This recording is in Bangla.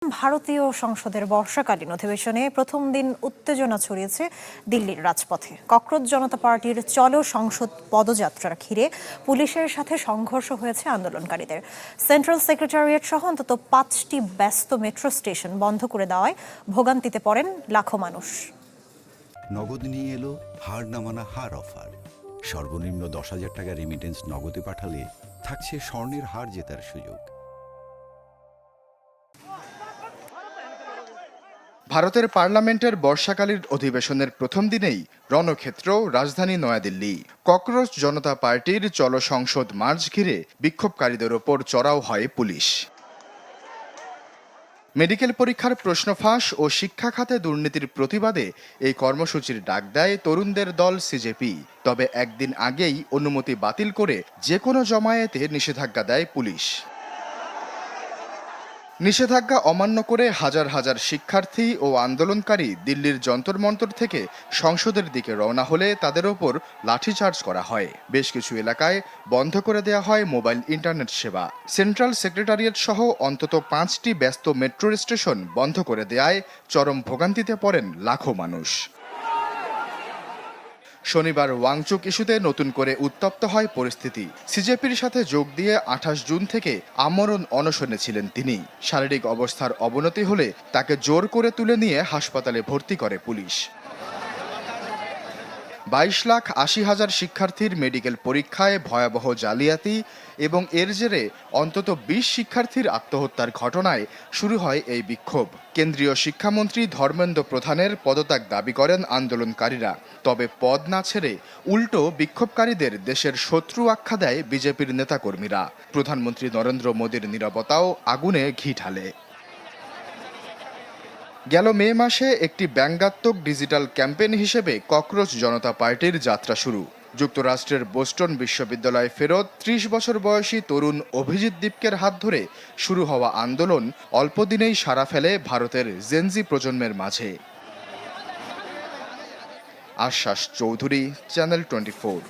ভারতীয় সংসদের বর্ষাকালীন অধিবেশনে প্রথম দিন উত্তেজনা ছড়িয়েছে দিল্লির রাজপথে। ককরোচ জনতা পার্টির চলো সংসদ পদযাত্রা ঘিরে পুলিশের সাথে সংঘর্ষ হয়েছে আন্দোলনকারীদের। সেন্ট্রাল সেক্রেটারিয়েট সহ অন্তত 5টি ব্যস্ত মেট্রো স্টেশন বন্ধ করে দেওয়ায় ভোগান্তিতে পড়েন লাখো মানুষ। নগদ নিয়ে এলো হার না মানা হার অফার। সর্বনিম্ন 10,000 টাকা রেমিটেন্স নগদে পাঠালে থাকছে স্বর্ণের হার জেতার সুযোগ। ভারতের পার্লামেন্টের বর্ষাকালীন অধিবেশনের প্রথম দিনেই রণক্ষেত্র রাজধানী নয়াদিল্লি। ককরোচ জনতা পার্টির চলো সংসদ মার্চ ঘিরে বিক্ষোভকারীদের ওপর চড়াও হয় পুলিশ। মেডিকেল পরীক্ষার প্রশ্ন ফাঁস ও শিক্ষা খাতে দুর্নীতির প্রতিবাদে এই কর্মসূচির ডাক দেয় তরুণদের দল সিজেপি। তবে একদিন আগেই অনুমতি বাতিল করে যে কোনো জমায়েতে নিষেধাজ্ঞা দেয় পুলিশ। নিষেধাজ্ঞা অমান্য করে হাজার হাজার শিক্ষার্থী ও আন্দোলনকারী দিল্লির যন্তর মন্তর থেকে সংসদের দিকে রওনা হলে তাদের ওপর লাঠিচার্জ করা হয়। বেশ কিছু এলাকায় বন্ধ করে দেওয়া হয় মোবাইল ইন্টারনেট সেবা। সেন্ট্রাল সেক্রেটারিয়েট সহ অন্তত 5টি ব্যস্ত মেট্রো স্টেশন বন্ধ করে দেওয়ায় চরম ভোগান্তিতে পড়েন লাখো মানুষ। শনিবার ওয়াংচুক ইস্যুতে নতুন করে উত্তপ্ত হয় পরিস্থিতি। সিজেপির সাথে যোগ দিয়ে 28 জুন থেকে আমরণ অনশনে ছিলেন তিনি। শারীরিক অবস্থার অবনতি হলে তাকে জোর করে তুলে নিয়ে হাসপাতালে ভর্তি করে পুলিশ। 22,80,000 শিক্ষার্থীর মেডিকেল পরীক্ষায় ভয়াবহ জালিয়াতি এবং এর জেরে অন্তত 20 শিক্ষার্থীর আত্মহত্যার ঘটনায় শুরু হয় এই বিক্ষোভ। কেন্দ্রীয় শিক্ষামন্ত্রী ধর্মেন্দ্র প্রধানের পদত্যাগ দাবি করেন আন্দোলনকারীরা। তবে পদ না ছেড়ে উল্টো বিক্ষোভকারীদের দেশের শত্রু আখ্যা দেয় বিজেপির নেতাকর্মীরা। প্রধানমন্ত্রী নরেন্দ্র মোদীর নীরবতাও আগুনে ঘি ঢালে। গেল মে মাসে একটি ব্যঙ্গাত্মক ডিজিটাল ক্যাম্পেইন হিসেবে ককরোচ জনতা পার্টির যাত্রা শুরু। যুক্তরাষ্ট্রের বোস্টন বিশ্ববিদ্যালয়ে ফেরত 30 বছর বয়সী তরুণ অভিজিৎ দীপকের হাত ধরে শুরু হওয়া আন্দোলন অল্পদিনেই সাড়া ফেলে ভারতের জেনজি প্রজন্মের মাঝে। আশ্বাস চৌধুরী, চ্যানেল 24।